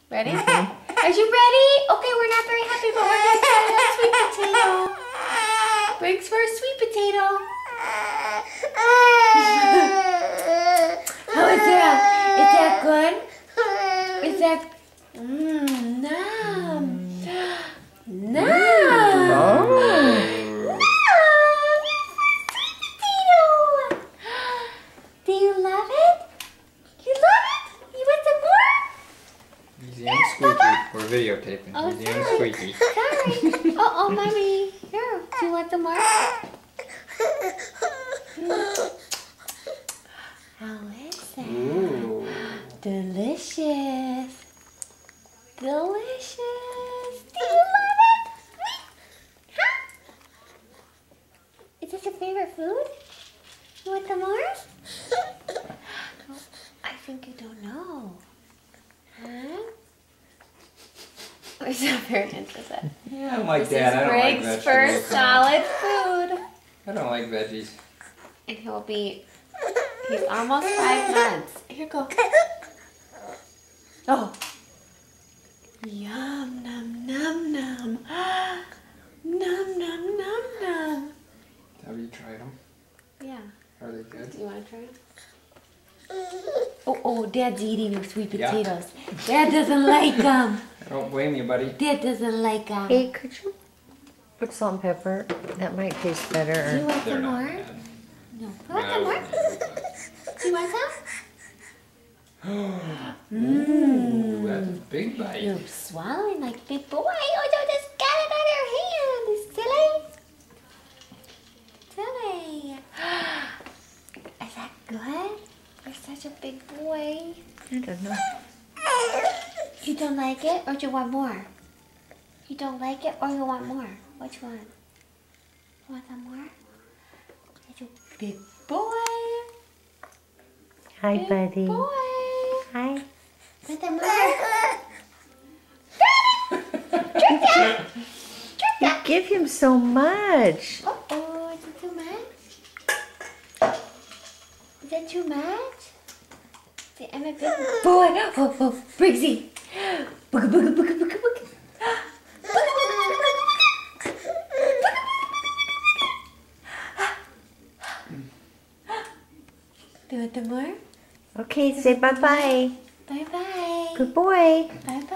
Ready? Are you ready? Okay, we're not very happy, but we're going to try that sweet potato. Briggs for a sweet potato. How is that? Is that good? Is that... Nom. Nom. Do you love it? You love it? You want some more? He's young squeaky. We're videotaping. Oh, He's young sorry. squeaky. Sorry. Oh, mommy. Here. Do you want some more? How is that? Ooh. Delicious. Delicious. Do you love it? Huh? Is this your favorite food? You want some more? Oh, I think you don't know. Huh? We're so very interested. Yeah, I'm like This Dad. I is don't like Briggs' vegetables. first solid food. I don't like veggies. And he's almost 5 months. Here, go. Oh. Yum, num, num, num. Num, num, num, num. Have you tried them? Yeah. Are they good? Do you want to try them? Oh, Dad's eating your sweet Yeah. potatoes. Dad doesn't like them. I don't blame you, buddy. Dad doesn't like them. Hey, could you put salt and pepper? That might taste Do you better. want They're some not more? bad. No. You want some more? Do you want some? Ooh, that's a big bite. You're swallowing like big boy. Oh, you just got it out of your hand. Silly. Silly. Is that good? You're such a big boy. I don't know. You don't like it or do you want more? You don't like it or you want more? Which one? You want some more? You're a big boy. Hi, Big buddy. boy. Hi. Want some more? Drink that. Drink You that. give him so much. Uh-oh, is it too much? Is that too much? See, I'm a big boy. Oh, Briggsy. Booga, booga, booga, booga, booga. Do you want some more? Okay, say bye-bye. Bye-bye. Good boy. Bye-bye.